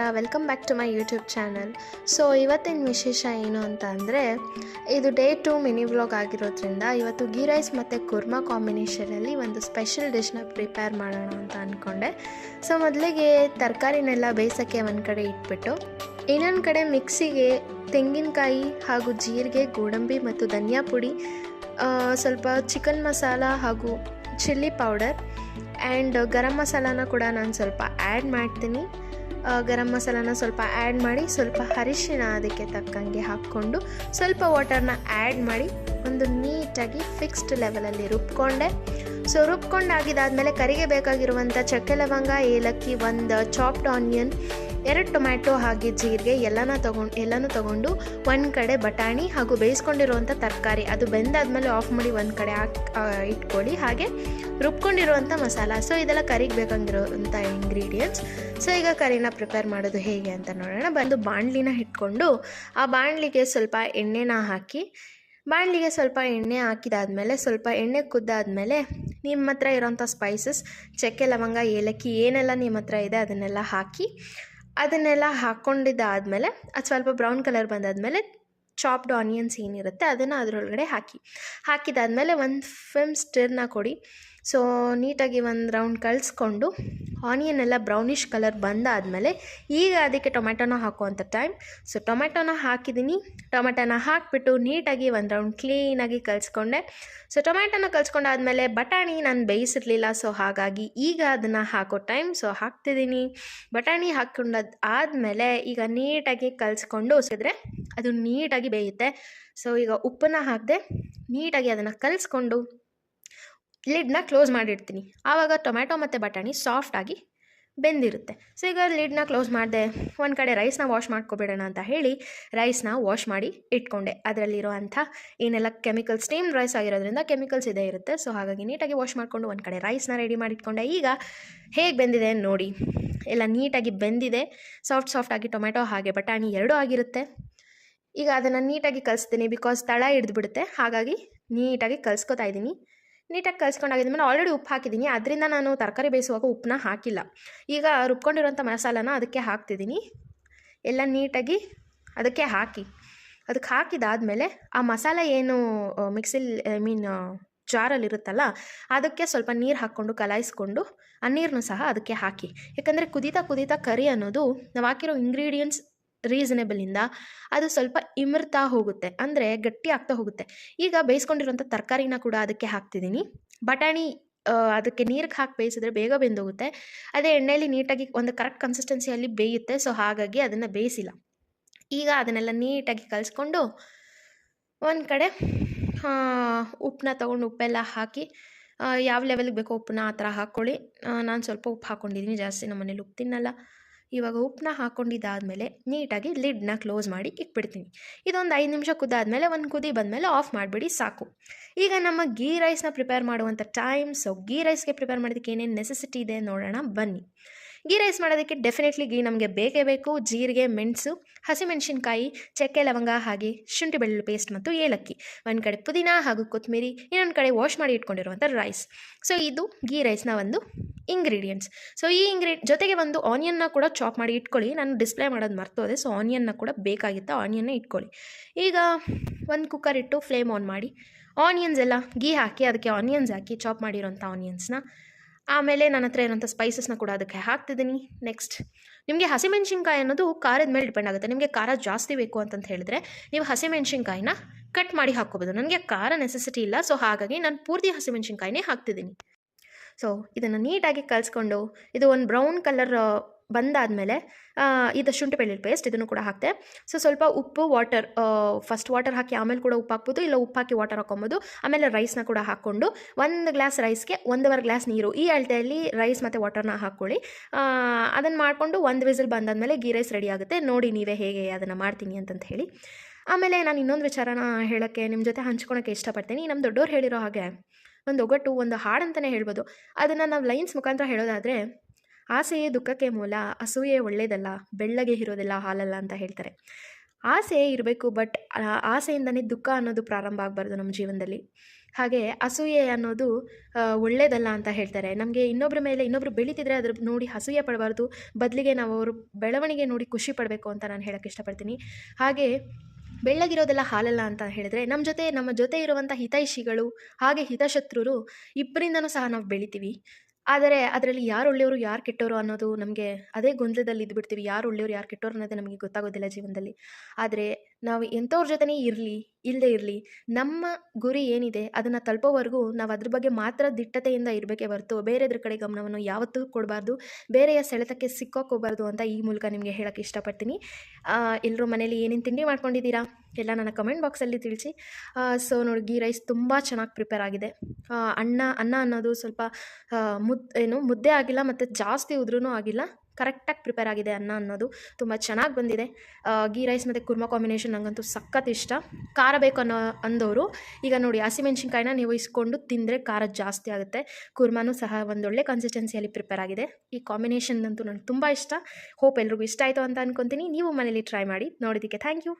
ನಮಸ್ಕಾರ, welcome back to my YouTube channel. So ಇವತ್ತಿನ ವಿಶೇಷ ಏನು ಅಂತ ಅಂದರೆ, ಇದು ಡೇ 2 ಮಿನಿ ವ್ಲಾಗ್ ಆಗಿರೋದ್ರಿಂದ ಇವತ್ತು ಗೀ ರೈಸ್ ಮತ್ತು ಕುರ್ಮಾ ಕಾಂಬಿನೇಷನಲ್ಲಿ ಒಂದು ಸ್ಪೆಷಲ್ ಡಿಶ್ನ ಪ್ರಿಪೇರ್ ಮಾಡೋಣ ಅಂತ ಅಂದ್ಕೊಂಡೆ. ಸೊ ಮೊದಲಿಗೆ ತರಕಾರಿನೆಲ್ಲ ಬೇಯಿಸೋಕ್ಕೆ ಒಂದು ಕಡೆ ಇಟ್ಬಿಟ್ಟು, ಇನ್ನೊಂದು ಕಡೆ ಮಿಕ್ಸಿಗೆ ತೆಂಗಿನಕಾಯಿ ಹಾಗೂ ಜೀರಿಗೆ, ಗೋಡಂಬಿ ಮತ್ತು ಧನಿಯಾ ಪುಡಿ, ಸ್ವಲ್ಪ ಚಿಕನ್ ಮಸಾಲ ಹಾಗೂ ಚಿಲ್ಲಿ ಪೌಡರ್ ಆ್ಯಂಡ್ ಗರಂ ಮಸಾಲಾನ ಕೂಡ ನಾನು ಸ್ವಲ್ಪ ಆ್ಯಡ್ ಮಾಡ್ತೀನಿ. ಗರಂ ಮಸಾಲಾನ ಸ್ವಲ್ಪ ಆ್ಯಡ್ ಮಾಡಿ, ಸ್ವಲ್ಪ ಅರಿಶಿಣ ಅದಕ್ಕೆ ತಕ್ಕಂಗೆ ಹಾಕ್ಕೊಂಡು ಸ್ವಲ್ಪ ವಾಟರ್ನ ಆ್ಯಡ್ ಮಾಡಿ ಒಂದು ನೀಟಾಗಿ ಫಿಕ್ಸ್ಡ್ ಲೆವೆಲಲ್ಲಿ ರುಬ್ಕೊಂಡೆ. ಸೊ ರುಬ್ಕೊಂಡಾಗಿದ್ದಾದಮೇಲೆ ಕರಿಗೆ ಬೇಕಾಗಿರುವಂಥ ಚಕ್ಕೆ ಲವಂಗ, ಏಲಕ್ಕಿ, ಒಂದು ಚಾಪ್ಡ್ ಆನಿಯನ್, 2 ಟೊಮ್ಯಾಟೊ ಹಾಗೆ ಜೀರಿಗೆ ಎಲ್ಲನೂ ತಗೊಂಡು ಒಂದು ಕಡೆ ಬಟಾಣಿ ಹಾಗೂ ಬೇಯಿಸ್ಕೊಂಡಿರುವಂಥ ತರಕಾರಿ ಅದು ಬೆಂದಾದ್ಮೇಲೆ ಆಫ್ ಮಾಡಿ ಒಂದು ಕಡೆ ಇಟ್ಕೊಳ್ಳಿ. ಹಾಗೆ ರುಬ್ಕೊಂಡಿರುವಂಥ ಮಸಾಲ. ಸೊ ಇದೆಲ್ಲ ಕರಿಗೆ ಬೇಕಾಗಿರೋವಂಥ ಇಂಗ್ರೀಡಿಯೆಂಟ್ಸ್. ಸೊ ಈಗ ಕರಿನ ಪ್ರಿಪೇರ್ ಮಾಡೋದು ಹೇಗೆ ಅಂತ ನೋಡೋಣ. ಬಂದು ಬಾಣಲಿನ ಇಟ್ಕೊಂಡು ಆ ಬಾಣಲಿಗೆ ಸ್ವಲ್ಪ ಎಣ್ಣೆನ ಹಾಕಿ, ಬಾಣಲಿಗೆ ಸ್ವಲ್ಪ ಎಣ್ಣೆ ಹಾಕಿದಾದ್ಮೇಲೆ ಸ್ವಲ್ಪ ಎಣ್ಣೆ ಕುದ್ದಾದ್ಮೇಲೆ ನಿಮ್ಮ ಹತ್ರ ಇರೋಂಥ ಸ್ಪೈಸಸ್, ಚಕ್ಕೆ ಲವಂಗ, ಏಲಕ್ಕಿ ಏನೆಲ್ಲ ನಿಮ್ಮ ಹತ್ರ ಇದೆ ಅದನ್ನೆಲ್ಲ ಹಾಕಿ, ಅದನ್ನೆಲ್ಲ ಹಾಕ್ಕೊಂಡಿದ್ದಾದಮೇಲೆ ಅದು ಸ್ವಲ್ಪ ಬ್ರೌನ್ ಕಲರ್ ಬಂದಾದಮೇಲೆ ಚಾಪ್ಡ್ ಆನಿಯನ್ಸ್ ಏನಿರುತ್ತೆ ಅದನ್ನು ಅದರೊಳಗಡೆ ಹಾಕಿದಾದ್ಮೇಲೆ ಒಂದು ಸ್ಟಿರ್ನ ಕೊಡಿ. ಸೊ ನೀಟಾಗಿ ಒಂದು ರೌಂಡ್ ಕಳಿಸ್ಕೊಂಡು ಆನಿಯನ್ ಎಲ್ಲ ಬ್ರೌನಿಷ್ ಕಲರ್ ಬಂದಾದಮೇಲೆ ಈಗ ಅದಕ್ಕೆ ಟೊಮೆಟೊನ ಹಾಕುವಂಥ ಟೈಮ್. ಸೊ ಟೊಮೆಟೊನ ಹಾಕಿದ್ದೀನಿ. ಟೊಮೆಟೊನ ಹಾಕಿಬಿಟ್ಟು ನೀಟಾಗಿ ಒಂದು ರೌಂಡ್ ಕ್ಲೀನಾಗಿ ಕಲಿಸ್ಕೊಂಡೆ. ಸೊ ಟೊಮೆಟೊನ ಕಲಿಸ್ಕೊಂಡಾದ್ಮೇಲೆ ಬಟಾಣಿ ನಾನು ಬೇಯಿಸಿರಲಿಲ್ಲ, ಸೊ ಹಾಗಾಗಿ ಈಗ ಅದನ್ನು ಹಾಕೋ ಟೈಮ್. ಸೊ ಹಾಕ್ತಿದ್ದೀನಿ. ಬಟಾಣಿ ಹಾಕ್ಕೊಂಡಾದ ಆದಮೇಲೆ ಈಗ ನೀಟಾಗಿ ಕಲಿಸ್ಕೊಂಡು ಸಿದ್ರೆ ಅದು ನೀಟಾಗಿ ಬೇಯುತ್ತೆ. ಸೊ ಈಗ ಉಪ್ಪನ್ನು ಹಾಕಿದೆ, ನೀಟಾಗಿ ಅದನ್ನು ಕಲಿಸ್ಕೊಂಡು ಲಿಡ್ನ ಕ್ಲೋಸ್ ಮಾಡಿಡ್ತೀನಿ. ಆವಾಗ ಟೊಮ್ಯಾಟೊ ಮತ್ತು ಬಟಾಣಿ ಸಾಫ್ಟಾಗಿ ಬೆಂದಿರುತ್ತೆ. ಸೊ ಈಗ ಲಿಡ್ನ ಕ್ಲೋಸ್ ಮಾಡಿದೆ. ಒಂದು ಕಡೆ ರೈಸ್ನ ವಾಶ್ ಮಾಡ್ಕೊಬಿಡೋಣ ಅಂತ ಹೇಳಿ ರೈಸ್ನ ವಾಶ್ ಮಾಡಿ ಇಟ್ಕೊಂಡೆ. ಅದರಲ್ಲಿರೋ ಅಂಥ ಏನೆಲ್ಲ ಕೆಮಿಕಲ್ಸ್, ಸ್ಟೀಮ್ ರೈಸ್ ಆಗಿರೋದ್ರಿಂದ ಕೆಮಿಕಲ್ಸ್ ಇದೇ ಇರುತ್ತೆ. ಸೊ ಹಾಗಾಗಿ ನೀಟಾಗಿ ವಾಶ್ ಮಾಡಿಕೊಂಡು ಒಂದು ಕಡೆ ರೈಸ್ನ ರೆಡಿ ಮಾಡಿ ಇಟ್ಕೊಂಡೆ. ಈಗ ಹೇಗೆ ಬೆಂದಿದೆ ನೋಡಿ, ಎಲ್ಲ ನೀಟಾಗಿ ಬೆಂದಿದೆ. ಸಾಫ್ಟಾಗಿ ಟೊಮ್ಯಾಟೊ ಹಾಗೆ ಬಟಾಣಿ ಎರಡೂ ಆಗಿರುತ್ತೆ. ಈಗ ಅದನ್ನು ನೀಟಾಗಿ ಕಲಿಸ್ತೀನಿ, ಬಿಕಾಸ್ ತಳ ಹಿಡಿದ್ಬಿಡುತ್ತೆ. ಹಾಗಾಗಿ ನೀಟಾಗಿ ಕಲಿಸ್ಕೊತಾ ಇದ್ದೀನಿ. ನೀಟಾಗಿ ಕಲಿಸ್ಕೊಂಡಾಗಿದ್ಮೇಲೆ ಆಲ್ರೆಡಿ ಉಪ್ಪು ಹಾಕಿದ್ದೀನಿ, ಅದರಿಂದ ನಾನು ತರಕಾರಿ ಬೇಯಿಸುವಾಗ ಉಪ್ಪನ್ನ ಹಾಕಿಲ್ಲ. ಈಗ ರುಬ್ಕೊಂಡಿರೋಂಥ ಮಸಾಲಾನ ಅದಕ್ಕೆ ಹಾಕ್ತಿದ್ದೀನಿ. ಎಲ್ಲ ನೀಟಾಗಿ ಅದಕ್ಕೆ ಹಾಕಿದಾದಮೇಲೆ ಆ ಮಸಾಲ ಏನು ಜಾರಲ್ಲಿರುತ್ತಲ್ಲ ಅದಕ್ಕೆ ಸ್ವಲ್ಪ ನೀರು ಹಾಕ್ಕೊಂಡು ಕಲಾಯಿಸ್ಕೊಂಡು ಆ ನೀರನ್ನು ಸಹ ಅದಕ್ಕೆ ಹಾಕಿ. ಯಾಕಂದರೆ ಕುದೀತಾ ಕರಿ ಅನ್ನೋದು ನಾವು ಹಾಕಿರೋ ಇಂಗ್ರೀಡಿಯೆಂಟ್ಸ್ ರೀಸನೇಬಲಿಂದ ಅದು ಸ್ವಲ್ಪ ಇಮರ್ತಾ ಹೋಗುತ್ತೆ, ಅಂದರೆ ಗಟ್ಟಿ ಆಗ್ತಾ ಹೋಗುತ್ತೆ. ಈಗ ಬೇಯಿಸ್ಕೊಂಡಿರೋಂಥ ತರಕಾರಿನ ಕೂಡ ಅದಕ್ಕೆ ಹಾಕ್ತಿದ್ದೀನಿ. ಬಟಾಣಿ ಅದಕ್ಕೆ ನೀರಿಗೆ ಹಾಕಿ ಬೇಯಿಸಿದ್ರೆ ಬೇಗ ಬೆಂದೋಗುತ್ತೆ. ಅದೇ ಎಣ್ಣೆಯಲ್ಲಿ ನೀಟಾಗಿ ಒಂದು ಕರೆಕ್ಟ್ ಕನ್ಸಿಸ್ಟೆನ್ಸಿಯಲ್ಲಿ ಬೇಯುತ್ತೆ. ಸೊ ಹಾಗಾಗಿ ಅದನ್ನು ಬೇಯಿಸಿಲ್ಲ. ಈಗ ಅದನ್ನೆಲ್ಲ ನೀಟಾಗಿ ಕಲಿಸ್ಕೊಂಡು ಒಂದು ಕಡೆ ಉಪ್ಪನ್ನ ತೊಗೊಂಡು ಉಪ್ಪೆಲ್ಲ ಹಾಕಿ, ಯಾವ ಲೆವೆಲ್ಗೆ ಬೇಕೋ ಉಪ್ಪನ್ನ ಆ ಥರ ಹಾಕ್ಕೊಳ್ಳಿ. ನಾನು ಸ್ವಲ್ಪ ಉಪ್ಪು ಹಾಕ್ಕೊಂಡಿದ್ದೀನಿ, ಜಾಸ್ತಿ ನಮ್ಮ ಮನೇಲಿ ಉಪ್ಪು ತಿನ್ನಲ್ಲ. ಇವಾಗ ಉಪ್ಪನ್ನ ಹಾಕ್ಕೊಂಡಿದ್ದಾದಮೇಲೆ ನೀಟಾಗಿ ಲಿಡ್ನ ಕ್ಲೋಸ್ ಮಾಡಿ ಇಟ್ಬಿಡ್ತೀನಿ. ಇದೊಂದು 5 ನಿಮಿಷ ಕುದ್ದಾದಮೇಲೆ ಒಂದು ಕುದಿ ಬಂದಮೇಲೆ ಆಫ್ ಮಾಡಿಬಿಡಿ, ಸಾಕು. ಈಗ ನಮ್ಮ ಗೀ ರೈಸ್ನ ಪ್ರಿಪೇರ್ ಮಾಡುವಂಥ ಟೈಮ್. ಸೊ ಗೀ ರೈಸ್ಗೆ ಪ್ರಿಪೇರ್ ಮಾಡೋದಕ್ಕೆ ಏನೇನು ನೆಸೆಸಿಟಿ ಇದೆ ನೋಡೋಣ ಬನ್ನಿ. ಗೀ ರೈಸ್ ಮಾಡೋದಕ್ಕೆ ಡೆಫಿನೆಟ್ಲಿ ಗೀ ನಮಗೆ ಬೇಕೇ ಬೇಕು. ಜೀರಿಗೆ, ಮೆಣಸು, ಹಸಿಮೆಣಸಿನ್ಕಾಯಿ, ಚಕ್ಕೆ ಲವಂಗ ಹಾಗೆ ಶುಂಠಿ ಬೆಳ್ಳುಳ್ಳಿ ಪೇಸ್ಟ್ ಮತ್ತು ಏಲಕ್ಕಿ, ಒಂದು ಕಡೆ ಪುದೀನ ಹಾಗೂ ಕೊತ್ತಂಬರಿ, ಇನ್ನೊಂದು ಕಡೆ ವಾಶ್ ಮಾಡಿ ಇಟ್ಕೊಂಡಿರುವಂಥ ರೈಸ್. ಸೊ ಇದು ಗೀ ರೈಸ್ನ ಒಂದು ಇಂಗ್ರೀಡಿಯೆಂಟ್ಸ್. ಸೊ ಈ ಜೊತೆಗೆ ಒಂದು ಆನಿಯನ್ನ ಕೂಡ ಚಾಪ್ ಮಾಡಿ ಇಟ್ಕೊಳ್ಳಿ. ನಾನು ಡಿಸ್ಪ್ಲೇ ಮಾಡೋದು ಮರ್ತೋದೆ. ಸೊ ಆನಿಯನ್ನ ಕೂಡ ಬೇಕಾಗಿತ್ತು, ಆನಿಯನ್ನ ಇಟ್ಕೊಳ್ಳಿ. ಈಗ ಒಂದು ಕುಕ್ಕರ್ ಇಟ್ಟು ಫ್ಲೇಮ್ ಆನ್ ಮಾಡಿ ಆನಿಯನ್ಸ್ ಎಲ್ಲ ಗೀ ಹಾಕಿ ಅದಕ್ಕೆ ಆನಿಯನ್ಸ್ ಹಾಕಿ ಚಾಪ್ ಮಾಡಿರೋಂಥ ಆನಿಯನ್ಸ್ನ, ಆಮೇಲೆ ನನ್ನ ಹತ್ರ ಇರೋಂಥ ಸ್ಪೈಸಸ್ನ ಕೂಡ ಅದಕ್ಕೆ ಹಾಕ್ತಿದ್ದೀನಿ. ನೆಕ್ಸ್ಟ್ ನಿಮಗೆ ಹಸಿಮೆಣ್ಸಿನ್ಕಾಯಿ ಅನ್ನೋದು ಖಾರದ ಮೇಲೆ ಡಿಪೆಂಡ್ ಆಗುತ್ತೆ. ನಿಮಗೆ ಖಾರ ಜಾಸ್ತಿ ಬೇಕು ಅಂತಂತ ಹೇಳಿದ್ರೆ ನೀವು ಹಸಿಮೆಣ್ಸಿನ್ಕಾಯಿನ ಕಟ್ ಮಾಡಿ ಹಾಕ್ಕೋಬೋದು. ನನಗೆ ಖಾರ ನೆಸೆಸಿಟಿ ಇಲ್ಲ, ಸೊ ಹಾಗಾಗಿ ನಾನು ಪೂರ್ತಿ ಹಸಿಮೆಣ್ಸಿನ್ಕಾಯಿನೇ ಹಾಕ್ತಿದ್ದೀನಿ. ಸೊ ಇದನ್ನು ನೀಟಾಗಿ ಕಲಿಸ್ಕೊಂಡು ಇದು ಒಂದು ಬ್ರೌನ್ ಕಲರ್ ಬಂದಾದಮೇಲೆ ಇದು ಶುಂಠಿ ಬೆಳ್ಳುಳ್ಳಿ ಪೇಸ್ಟ್ ಇದನ್ನು ಕೂಡ ಹಾಕ್ತೆ. ಸೊ ಸ್ವಲ್ಪ ಉಪ್ಪು, ವಾಟರ್, ಫಸ್ಟ್ ವಾಟರ್ ಹಾಕಿ ಆಮೇಲೆ ಕೂಡ ಉಪ್ಪು ಹಾಕ್ಬೋದು, ಇಲ್ಲ ಉಪ್ಪು ಹಾಕಿ ವಾಟರ್ ಹಾಕ್ಕೊಬೋದು. ಆಮೇಲೆ ರೈಸ್ನ ಕೂಡ ಹಾಕ್ಕೊಂಡು 1 ಗ್ಲಾಸ್ ರೈಸ್ಗೆ 1.5 ಗ್ಲಾಸ್ ನೀರು, ಈ ಅಳತೆಯಲ್ಲಿ ರೈಸ್ ಮತ್ತು ವಾಟರ್ನ ಹಾಕ್ಕೊಳ್ಳಿ. ಅದನ್ನು ಮಾಡಿಕೊಂಡು 1 ವಿಸಿಲ್ ಬಂದಾದಮೇಲೆ ಗೀ ರೈಸ್ ರೆಡಿ ಆಗುತ್ತೆ. ನೋಡಿ ನೀವೇ ಹೇಗೆ ಅದನ್ನು ಮಾಡ್ತೀನಿ ಅಂತಂತ ಹೇಳಿ. ಆಮೇಲೆ ನಾನು ಇನ್ನೊಂದು ವಿಚಾರನ ಹೇಳೋಕ್ಕೆ ನಿಮ್ಮ ಜೊತೆ ಹಂಚ್ಕೊಳಕ್ಕೆ ಇಷ್ಟಪಡ್ತೀನಿ. ನಮ್ಮ ದೊಡ್ಡವ್ರು ಹೇಳಿರೋ ಹಾಗೆ ಒಂದು ಒಗಟು, ಒಂದು ಹಾಡಂತಲೇ ಹೇಳ್ಬೋದು. ಅದನ್ನು ನಾವು ಲೈನ್ಸ್ ಮುಖಾಂತರ ಹೇಳೋದಾದರೆ, ಆಸೆಯೇ ದುಃಖಕ್ಕೆ ಮೂಲ, ಅಸೂಯೆ ಒಳ್ಳೆಯದಲ್ಲ, ಬೆಳ್ಳಗೆ ಇರೋದಿಲ್ಲ ಹಾಲಲ್ಲ ಅಂತ ಹೇಳ್ತಾರೆ. ಆಸೆ ಇರಬೇಕು, ಬಟ್ ಆಸೆಯಿಂದನೇ ದುಃಖ ಅನ್ನೋದು ಪ್ರಾರಂಭ ಆಗಬಾರ್ದು ನಮ್ಮ ಜೀವನದಲ್ಲಿ. ಹಾಗೆ ಅಸೂಯೆ ಅನ್ನೋದು ಒಳ್ಳೆಯದಲ್ಲ ಅಂತ ಹೇಳ್ತಾರೆ. ನಮಗೆ ಇನ್ನೊಬ್ಬರ ಮೇಲೆ ಇನ್ನೊಬ್ಬರು ಬೆಳೀತಿದ್ರೆ ಅದ್ರ ನೋಡಿ ಅಸೂಯೆ ಪಡಬಾರ್ದು, ಬದಲಿಗೆ ನಾವು ಅವ್ರ ಬೆಳವಣಿಗೆ ನೋಡಿ ಖುಷಿ ಪಡಬೇಕು ಅಂತ ನಾನು ಹೇಳೋಕ್ಕೆ ಇಷ್ಟಪಡ್ತೀನಿ. ಹಾಗೆ ಬೆಳ್ಳಗಿರೋದೆಲ್ಲ ಹಾಲಲ್ಲ ಅಂತ ಹೇಳಿದ್ರೆ ನಮ್ಮ ಜೊತೆ ಇರುವಂಥ ಹಿತೈಷಿಗಳು ಹಾಗೆ ಹಿತಶತ್ರುರು ಇಬ್ಬರಿಂದನೂ ಸಹ ನಾವು ಬೆಳಿತೀವಿ. ಆದರೆ ಅದರಲ್ಲಿ ಯಾರು ಒಳ್ಳೆಯವರು ಯಾರು ಕೆಟ್ಟವರು ಅನ್ನೋದು ನಮಗೆ ಅದೇ ಗೊಂದಲದಲ್ಲಿ ಇದ್ಬಿಡ್ತೀವಿ. ಯಾರು ಒಳ್ಳೆಯವರು ಯಾರು ಕೆಟ್ಟವರು ಅನ್ನೋದೇ ನಮಗೆ ಗೊತ್ತಾಗೋದಿಲ್ಲ ಜೀವನದಲ್ಲಿ. ಆದರೆ ನಾವು ಎಂಥವ್ರ ಜೊತೆನೇ ಇರಲಿ ಇಲ್ಲದೇ ಇರಲಿ, ನಮ್ಮ ಗುರಿ ಏನಿದೆ ಅದನ್ನು ತಲುಪೋವರೆಗೂ ನಾವು ಅದ್ರ ಬಗ್ಗೆ ಮಾತ್ರ ದಿಟ್ಟತೆಯಿಂದ ಇರಬೇಕೇ ಹೊರತು ಬೇರೆದ್ರ ಕಡೆ ಗಮನವನ್ನು ಯಾವತ್ತೂ ಕೊಡಬಾರ್ದು, ಬೇರೆಯ ಸೆಳೆತಕ್ಕೆ ಸಿಕ್ಕೋಕೋಬಾರ್ದು ಅಂತ ಈ ಮೂಲಕ ನಿಮಗೆ ಹೇಳೋಕ್ಕೆ ಇಷ್ಟಪಡ್ತೀನಿ. ಎಲ್ಲರೂ ಮನೇಲಿ ಏನೇನು ತಿಂಡಿ ಮಾಡ್ಕೊಂಡಿದ್ದೀರಾ ಎಲ್ಲ ನನ್ನ ಕಮೆಂಟ್ ಬಾಕ್ಸಲ್ಲಿ ತಿಳಿಸಿ. ಸೊ ನೋಡಿ, ಗೀ ರೈಸ್ ತುಂಬ ಚೆನ್ನಾಗಿ ಪ್ರಿಪೇರ್ ಆಗಿದೆ. ಅನ್ನ ಅನ್ನೋದು ಸ್ವಲ್ಪ ಮುದ್ದೆ ಆಗಿಲ್ಲ ಮತ್ತು ಜಾಸ್ತಿ ಉದ್ರೂ ಆಗಿಲ್ಲ, ಕರೆಕ್ಟಾಗಿ ಪ್ರಿಪೇರ್ ಆಗಿದೆ. ಅನ್ನ ಅನ್ನೋದು ತುಂಬ ಚೆನ್ನಾಗಿ ಬಂದಿದೆ. ಗೀ ರೈಸ್ ಮತ್ತು ಕುರ್ಮಾ ಕಾಂಬಿನೇಷನ್ ನನಗಂತೂ ಸಖತ್ ಇಷ್ಟ. ಖಾರ ಬೇಕು ಅಂದವರು ಈಗ ನೋಡಿ, ಹಸಿಮೆಣ್ಸಿನ್ಕಾಯಿನ ನೀವು ಇಸ್ಕೊಂಡು ತಿಂದರೆ ಖಾರ ಜಾಸ್ತಿ ಆಗುತ್ತೆ. ಕುರ್ಮಾನೂ ಸಹ ಒಂದೊಳ್ಳೆ ಕನ್ಸಿಸ್ಟೆನ್ಸಿಯಲ್ಲಿ ಪ್ರಿಪೇರ್ ಆಗಿದೆ. ಈ ಕಾಂಬಿನೇಷನ್ ಅಂತೂ ನನಗೆ ತುಂಬ ಇಷ್ಟ. ಹೋಪ್ ಎಲ್ರಿಗೂ ಇಷ್ಟ ಆಯಿತು ಅಂತ ಅಂದ್ಕೊತೀನಿ. ನೀವು ಮನೇಲಿ ಟ್ರೈ ಮಾಡಿ. ನೋಡೋದಕ್ಕೆ ಥ್ಯಾಂಕ್ ಯು.